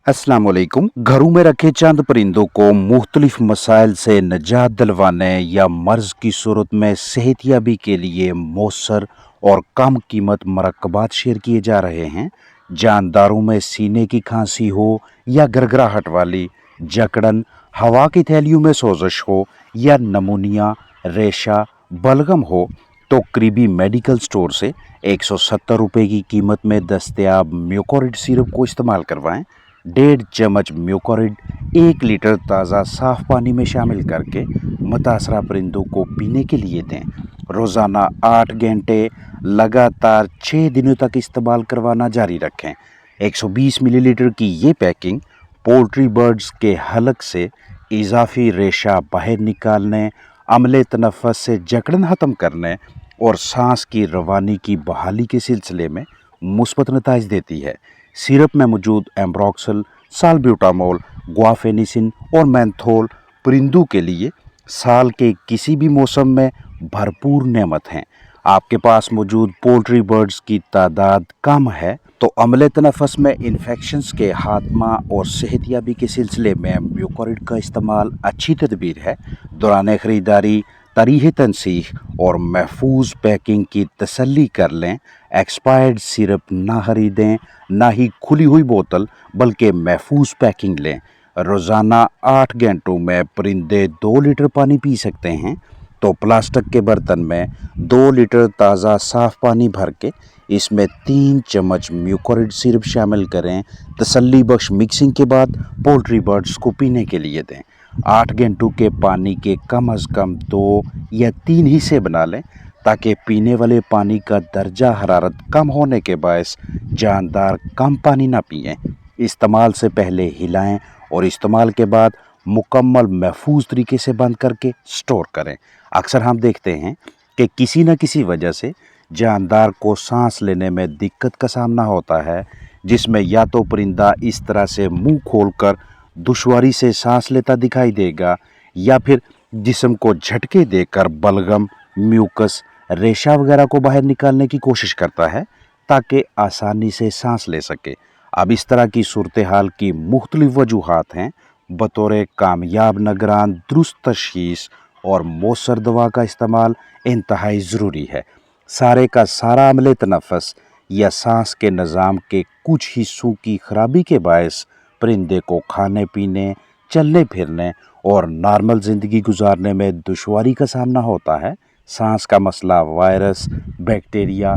अस्सलाम वालेकुम। घरों में रखे चंद परिंदों को मुख्तलिफ मसाइल से निजात दिलवाने या मर्ज की सूरत में सेहतियाबी के लिए मौसर और कम कीमत मरकबात शेयर किए जा रहे हैं। जानदारों में सीने की खांसी हो या गरगराहट वाली जकड़न, हवा की थैलियों में सोजश हो या नमूनिया, रेशा, बलगम हो तो करीबी मेडिकल स्टोर से 170 रुपये की कीमत में दस्तयाब म्यूकोरिड सिरप को इस्तेमाल करवाएं। 1.5 चम्मच म्यूकोरिड 1 लीटर ताज़ा साफ पानी में शामिल करके मुतासरा परिंदों को पीने के लिए दें। रोज़ाना 8 घंटे लगातार 6 दिनों तक इस्तेमाल करवाना जारी रखें। 120 मिलीलीटर की ये पैकिंग पोल्ट्री बर्ड्स के हलक से इजाफी रेशा बाहर निकालने, अमले तनफ़्फ़ुस से जकड़न ख़त्म करने और सांस की रवानी की बहाली के सिलसिले में मुस्बत नताइज देती है। सिरप में मौजूद एम्ब्रोक्सल, साल्ब्यूटामोल, ग्वाफेनिसिन और मेंथोल परिंदों के लिए साल के किसी भी मौसम में भरपूर नेमत हैं। आपके पास मौजूद पोल्ट्री बर्ड्स की तादाद कम है तो अमले तनफ़्फ़ुस में इन्फेक्शंस के खात्मा और सेहतियाबी के सिलसिले में म्यूकोरिड का इस्तेमाल अच्छी तदबीर है। दौरान ख़रीदारी तरीह तनसीह और महफूज पैकिंग की तसल्ली कर लें। एक्सपायर्ड सिरप ना खरीदें, ना ही खुली हुई बोतल, बल्कि महफूज पैकिंग लें। रोज़ाना 8 घंटों में परिंदे 2 लीटर पानी पी सकते हैं तो प्लास्टिक के बर्तन में 2 लीटर ताज़ा साफ़ पानी भर के इसमें 3 चम्मच म्यूकोरिड सिरप शामिल करें। तसल्ली बख्श मिक्सिंग के बाद पोल्ट्री बर्ड्स को पीने के लिए दें। 8 घंटों के पानी के कम अज़ कम 2 या 3 हिस्से बना लें ताकि पीने वाले पानी का दर्जा हरारत कम होने के बायस जानदार कम पानी ना पिएं। इस्तेमाल से पहले हिलाएं और इस्तेमाल के बाद मुकम्मल महफूज तरीके से बंद करके स्टोर करें। अक्सर हम देखते हैं कि किसी न किसी वजह से जानदार को सांस लेने में दिक्कत का सामना होता है, जिसमें या तो परिंदा इस तरह से मुंह खोलकर दुश्वारी से सांस लेता दिखाई देगा या फिर जिस्म को झटके देकर बलगम, म्यूकस, रेशा वगैरह को बाहर निकालने की कोशिश करता है ताकि आसानी से सांस ले सके। अब इस तरह की सूरत हाल की मुख्तलिफ वजूहात हैं। बतौर कामयाब निगरान दुरुस्त तशख़ीस और मौसर दवा का इस्तेमाल इंतहाई ज़रूरी है। सारे का सारा अमले तनफ़्फ़ुस या सांस के निज़ाम के कुछ हिस्सों की खराबी के बायस परिंदे को खाने पीने, चलने फिरने और नॉर्मल ज़िंदगी गुजारने में दुश्वारी का सामना होता है। सांस का मसला वायरस, बैक्टीरिया,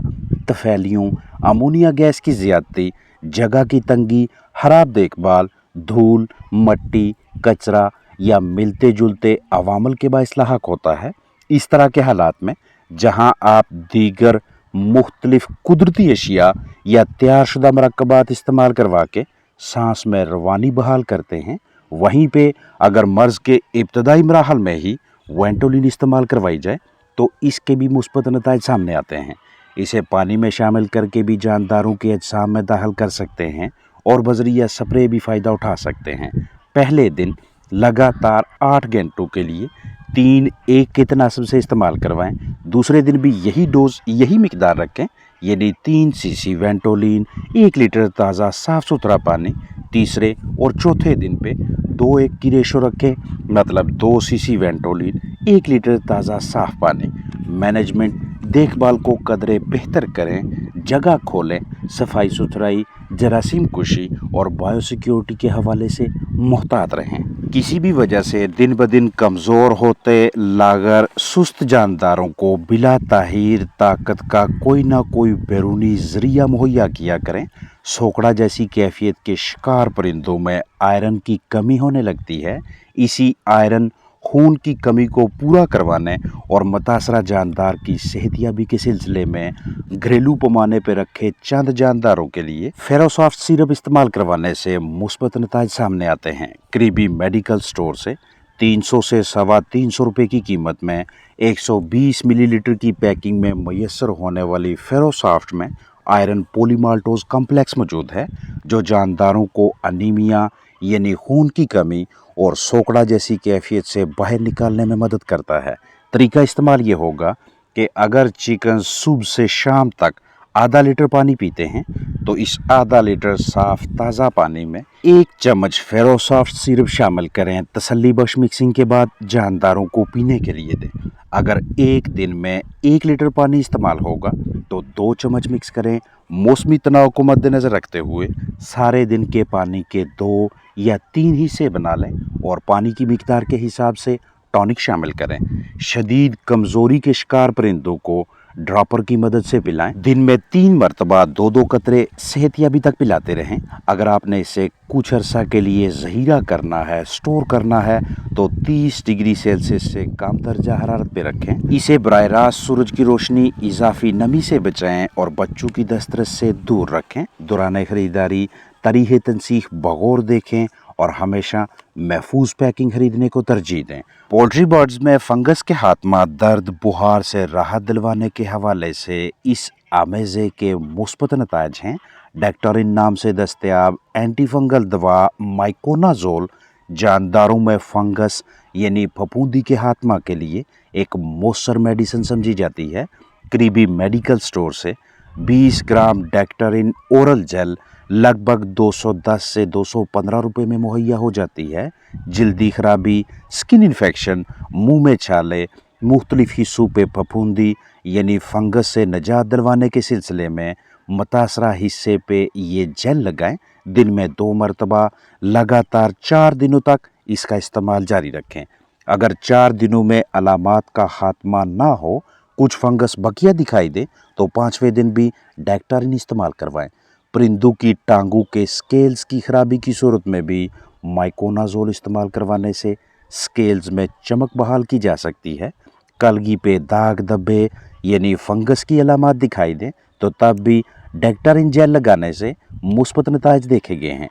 तफैलियों, अमोनिया गैस की ज़्यादती, जगह की तंगी, खराब देखभाल, धूल, मट्टी, कचरा या मिलते जुलते अवामल के बायस लाहक होता है। इस तरह के हालात में जहां आप दीगर मुख्तलिफ कुदरती अशिया या तैयार शुदा मरकबात इस्तेमाल करवा के सांस में रवानी बहाल करते हैं, वहीं पे अगर मर्ज़ के इब्तदाई मराहल में ही वेंटोलिन इस्तेमाल करवाई जाए तो इसके भी मुस्बत नताइज सामने आते हैं। इसे पानी में शामिल करके भी जानदारों के अजसाम में दाखिल कर सकते हैं और बजरिया स्प्रे भी फ़ायदा उठा सकते हैं। पहले दिन लगातार 8 घंटों के लिए 3 एक के तनासब से इस्तेमाल करवाएं। दूसरे दिन भी यही डोज, यही मिकदार रखें, यानी 3 सीसी वेंटोलिन, 1 लीटर ताज़ा साफ़ सुथरा पानी। तीसरे और चौथे दिन पे 2:1 की रेशो रखें, मतलब 2 सीसी वेंटोलिन, 1 लीटर ताज़ा साफ़ पानी। मैनेजमेंट देखभाल को कदरे बेहतर करें, जगह खोलें, सफाई सुथराई, जरासीम कुशी और बायोसिक्योरिटी के हवाले से मुहतात रहें। किसी भी वजह से दिन ब दिन कमज़ोर होते लागर सुस्त जानदारों को बिला ताहीर ताकत का कोई ना कोई बैरूनी ज़रिया मुहैया किया करें। सोकड़ा जैसी कैफियत के शिकार परिंदों में आयरन की कमी होने लगती है। इसी आयरन खून की कमी को पूरा करवाने और मुतासरा जानदार की सेहतियाबी के सिलसिले में घरेलू पैमाने पर रखे चंद जानदारों के लिए फेरोसॉफ्ट सिरप इस्तेमाल करवाने से मुस्बत नताइज सामने आते हैं। करीबी मेडिकल स्टोर से 300 से 325 रुपये की कीमत में 120 मिलीलीटर की पैकिंग में मैसर होने वाली फेरोसॉफ्ट में आयरन पॉलीमाल्टोज कम्प्लेक्स मौजूद है, जो जानदारों को अनीमिया यानी खून की कमी और सोकड़ा जैसी कैफियत से बाहर निकालने में मदद करता है। तरीका इस्तेमाल ये होगा कि अगर चिकन सुबह से शाम तक आधा लीटर पानी पीते हैं तो इस आधा लीटर साफ ताज़ा पानी में 1 चम्मच फेरोसॉफ्ट सिरप शामिल करें। तसल्ली बख्श मिक्सिंग के बाद जानदारों को पीने के लिए दें। अगर एक दिन में 1 लीटर पानी इस्तेमाल होगा तो 2 चम्मच मिक्स करें। मौसमी तनाव को मद्देनज़र रखते हुए सारे दिन के पानी के 2 या 3 हिस्से बना लें और पानी की मिकदार के हिसाब से टॉनिक शामिल करें। शदीद कमज़ोरी के शिकार परिंदों को ड्रॉपर की मदद से पिलाएं। दिन में 3 मरतबा 2-2 कतरे सेहतियाबी तक पिलाते रहें। अगर आपने इसे कुछ अरसा के लिए ज़हीरा करना है, स्टोर करना है तो 30 डिग्री सेल्सियस से कम दर्जा हरारत पे रखें। इसे बराह रास्त सूरज की रोशनी, इजाफी नमी से बचाएं और बच्चों की दस्तरस से दूर रखें। दौरान खरीदारी तरीक़े तनसीख बगौर देखें और हमेशा महफूज पैकिंग खरीदने को तरजीह दें। पोल्ट्री बर्ड्स में फंगस के खात्मा, दर्द, बुखार से राहत दिलवाने के हवाले से इस आमेज़े के मुस्बत नताइज हैं। डेक्टोरिन नाम से दस्तयाब एंटी फंगल दवा माइकोनाजोल जानदारों में फंगस यानी फफूंदी के खात्मा के लिए एक मौसर मेडिसिन समझी जाती है। करीबी मेडिकल स्टोर से 20 ग्राम डेक्टोरिन ओरल जेल लगभग 210 से 215 रुपए में मुहैया हो जाती है। जल्दी खराबी, स्किन इन्फेक्शन, मुंह में छाले, मुख्तलिफ हिस्सों पे फफूंदी यानी फंगस से निजात दिलवाने के सिलसिले में मुतासरा हिस्से पे ये जेल लगाएं। दिन में 2 मरतबा लगातार 4 दिनों तक इसका इस्तेमाल जारी रखें। अगर 4 दिनों में अलामात का खात्मा ना हो, कुछ फंगस बकिया दिखाई दे तो 5वें दिन भी डेक्टोरिन इस्तेमाल करवाएं। परिंदों की टांगों के स्केल्स की खराबी की सूरत में भी माइकोनाजोल इस्तेमाल करवाने से स्केल्स में चमक बहाल की जा सकती है। कलगी पे दाग धब्बे यानी फंगस की अलामात दिखाई दें तो तब भी डेक्टोरिन जेल लगाने से मुस्बत नताइज देखे गए हैं।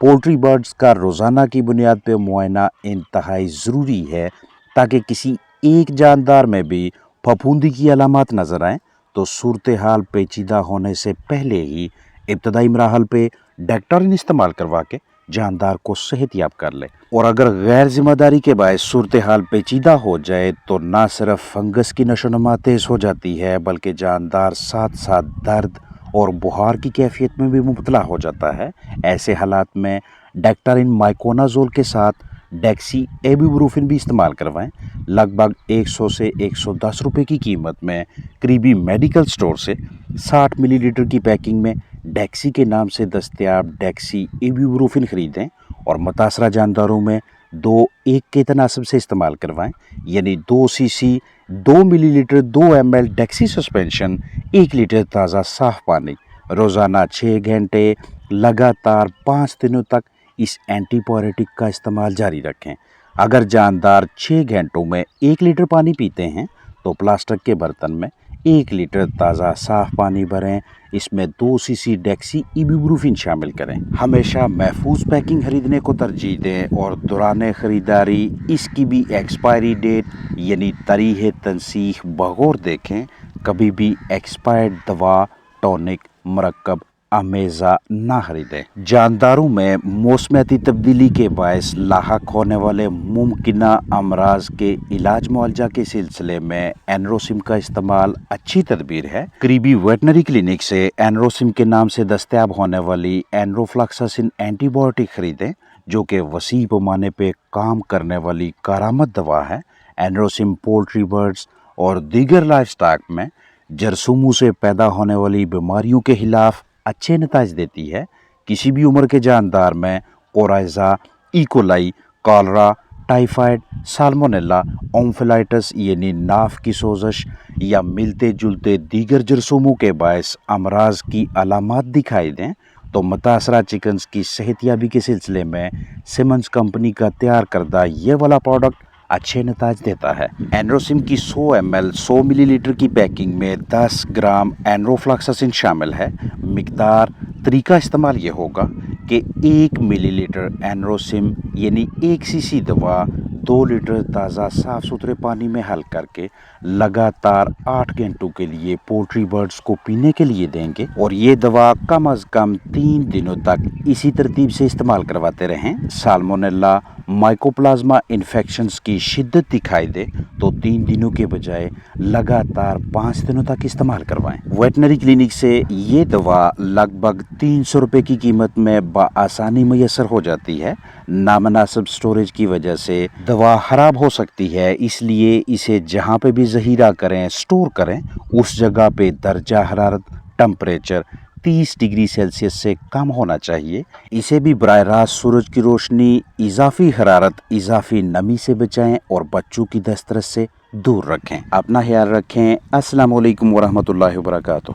पोल्ट्री बर्ड्स का रोज़ाना की बुनियाद पर मुआयना इंतहाई ज़रूरी है ताकि किसी एक जानदार में भी फफूंदी की अलामात नज़र आएँ तो सूरत हाल पेचीदा होने से पहले ही इब्तदाई मराहल पे डेक्टोरिन इस्तेमाल करवा के जानदार को सेहतियाब कर ले। और अगर गैर जिम्मेदारी के बायस सूरत हाल पेचीदा हो जाए तो ना सिर्फ फंगस की नशोनुमा तेज़ हो जाती है बल्कि जानदार साथ साथ दर्द और बुखार की कैफियत में भी मुब्तला हो जाता है। ऐसे हालात में डेक्टोरिन माइकोनाजोल के साथ डेक्सी इबुप्रोफेन भी इस्तेमाल करवाएं। लगभग 100 से 110 रुपए की कीमत में करीबी मेडिकल स्टोर से 60 मिलीलीटर की पैकिंग में डेक्सी के नाम से दस्तयाब डेक्सी इबुप्रोफेन खरीदें और मुतासरा जानदारों में 2-1 के तनासब से इस्तेमाल करवाएं। यानी 2 CC 2 millilitre 2 ml डेक्सी suspension 1 litre ताज़ा साफ पानी रोज़ाना 6 घंटे लगातार 5 दिनों तक इस एंटीपायरेटिक का इस्तेमाल जारी रखें। अगर जानदार 6 घंटों में 1 लीटर पानी पीते हैं तो प्लास्टिक के बर्तन में 1 लीटर ताज़ा साफ पानी भरें। इसमें 2 सीसी डेक्सी इबुप्रोफेन शामिल करें। हमेशा महफूज पैकिंग खरीदने को तरजीह दें और दौरान ख़रीदारी इसकी भी एक्सपायरी डेट यानी तारीख़ तनसीख बगौर देखें। कभी भी एक्सपायर्ड दवा, टॉनिक, मरकब, आमेज़ा ना खरीदें। जानदारों में मौसमियाती तब्दीली के बायस लाहक होने वाले मुमकिना अमराज के इलाज मुआवजा के सिलसिले में एनरोसिम का इस्तेमाल अच्छी तदबीर है। करीबी वेटनरी क्लिनिक से एनरोसिम के नाम से दस्तयाब होने वाली एनरोफ्लॉक्सासिन एंटीबायोटिक खरीदें जो कि वसी पैमाने पे काम करने वाली कारामद दवा है। एनरोसिम पोल्ट्री बर्ड्स और दीगर लाइफ स्टॉक में जरसूमों से पैदा होने वाली बीमारियों के खिलाफ अच्छे नताइज देती है। किसी भी उम्र के जानदार में coryza, E coli, cholera, typhoid, salmonella, omphalitis यानी नाफ की सोजश या मिलते जुलते दीगर जरसूमों के बायस अमराज की अलामात दिखाई दें तो मुतासरा चिकन्स की सेहतियाबी के सिलसिले में सिमंस कंपनी का तैयार करदा ये वाला प्रोडक्ट अच्छे नताज देता है। एनरोसिम की 100 ml 100 मिलीलीटर की पैकिंग में 10 ग्राम एनरोफ्लॉक्सासिन शामिल है। मिकदार तरीका इस्तेमाल ये होगा کہ 1 ملی لیٹر اینروسم یعنی 1 cc دوا 2 لیٹر تازہ صاف ستھرے پانی میں حل کر کے لگاتار 8 گھنٹوں کے لیے پولٹری برڈز کو پینے کے لیے دیں گے، اور یہ دوا کم از کم 3 دنوں تک اسی ترتیب سے استعمال کرواتے رہیں۔ سالمونیلا مائکوپلازما انفیکشنز کی شدت دکھائی دے تو 3 دنوں کے بجائے لگاتار 5 دنوں تک استعمال کروائیں۔ ویٹنری کلینک سے یہ دوا لگ بھگ 300 روپے کی قیمت میں بآسانی میسر ہو جاتی ہے۔ نامناسب سٹوریج کی وجہ سے دوا خراب ہو سکتی ہے، اس لیے اسے جہاں پہ بھی ذخیرہ کریں، سٹور کریں، اس جگہ پہ درجہ حرارت ٹمپریچر 30 ڈگری سیلسیس سے کم ہونا چاہیے۔ اسے بھی براہ راست سورج کی روشنی، اضافی حرارت، اضافی نمی سے بچائیں اور بچوں کی دسترس سے دور رکھیں۔ اپنا خیال رکھیں۔ السلام علیکم ورحمۃ اللہ وبرکاتہ۔